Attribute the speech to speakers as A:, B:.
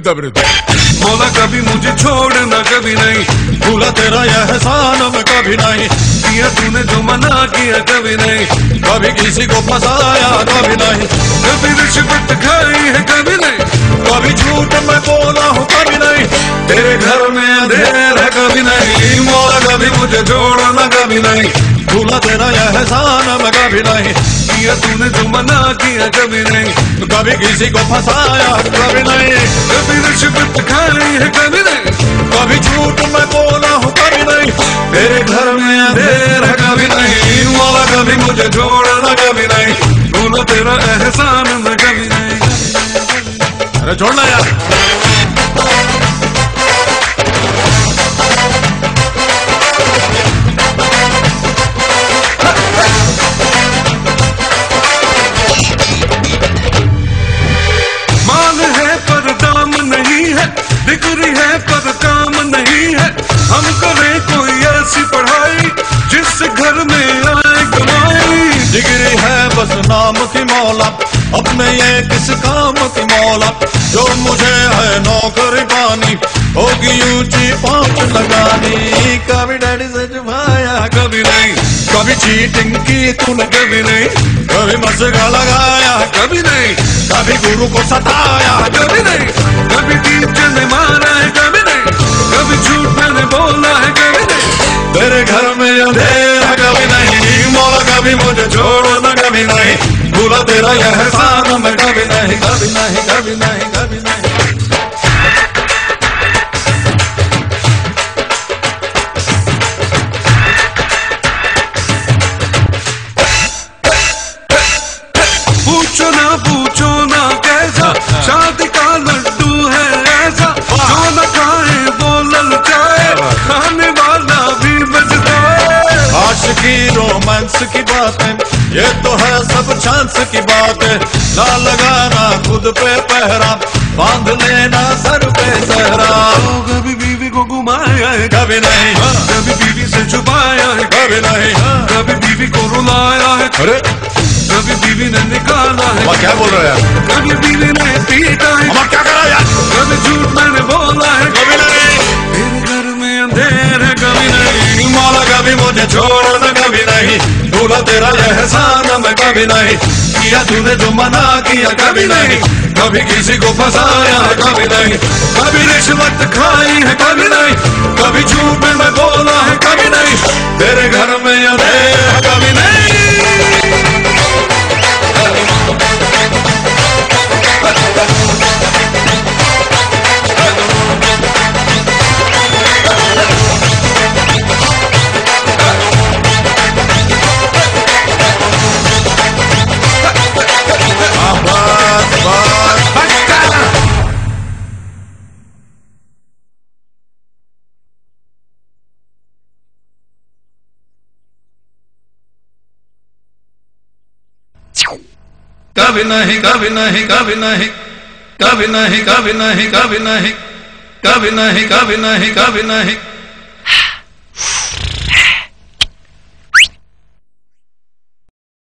A: Rhythm rhythm.
B: मौला कभी मुझे छोड़ना कभी नहीं,
C: भूला तेरा यह एहसान मैं कभी नहीं,
B: किया तूने जो मना किया कभी नहीं,
C: कभी किसी को फंसाया कभी नहीं,
B: कभी रिश्वत खाई है कभी नहीं,
C: कभी झूठ मैं बोला हूँ कभी नहीं,
B: तेरे घर में अंधेरा कभी नहीं, मौला कभी मुझे छोड़ना कभी नहीं,
C: भूला तेरा यह एहसान मैं कभी नहीं,
B: किया तूने जो मना किया कभी नहीं,
C: कभी किसी को फंसाया कभी नहीं,
B: कभी रिश्वत खाई है कभी नहीं,
C: कभी झूठ मैं बोला हूँ कभी नहीं,
B: तेरे घर में अंधेरा कभी नहीं, मौला कभी मुझे छोड़ना कभी नहीं, भूला तेरा एहसान मैं कभी नहीं।
C: अरे छोड़ना यार।
B: डिग्री है पर काम नहीं है, हम करें कोई ऐसी पढ़ाई जिससे घर में आए कमाई।
C: डिग्री है बस नाम की मौला, अपने ये किस काम की मौला, जो मुझे है नौकरी पानी होगी ऊंची पांच लगानी, कभी डैडी से छुपाया कभी नहीं, कभी चीटिंग की तूने कभी नहीं, कभी मस्का लगाया
B: कभी नहीं,
C: कभी गुरु को सताया
B: कभी नहीं, कभी टीचर ने मारा है कभी नहीं, कभी झूठ मैंने बोला है कभी नहीं,
C: तेरे घर में अंधेरा कभी नहीं, मौला कभी मुझे छोड़ना कभी नहीं, भूला तेरा यह एहसान मैं कभी नहीं, कभी नहीं, कभी नहीं, कभी नहीं।
B: पूछो ना कैसा शादी का लड्डू है ऐसा, जो न खाए वो ललचाए, खाने वाला भी बचताए।
C: आशिकी रोमांस की बातें ये तो है सब चांस की बातें, ना लगाना खुद पे पहरा, बांध लेना सर पे सहरा,
B: कभी बीवी को घुमाया है
C: कभी नहीं,
B: कभी बीवी से छुपाया है
C: कभी नहीं,
B: कभी बीवी को रुलाया है,
C: अरे
B: कभी बीवी ने निकाला है,
C: क्या बोल रहे हैं,
B: कभी बीवी ने पीटा है,
C: क्या करा यार,
B: कभी झूठ मैंने बोला है
C: कभी नहीं,
B: तेरे घर में अंधेर है कभी नहीं,
C: मौला कभी मुझे छोड़ना कभी नहीं, भूला तेरा यह एहसान मैं कभी नहीं, किया तूने जो मना किया कभी नहीं, कभी किसी को फंसाया है कभी नहीं, कभी रिश्वत खाई है कभी नहीं, कभी झूठ मैं बोला है कभी नहीं, तेरे घर में अंधेरा कभी नहीं।
B: कभी नहीं, कभी नहीं, कभी नहीं, कभी नहीं, कभी नहीं, कभी नहीं, कभी नहीं, कभी नहीं, कभी नहीं।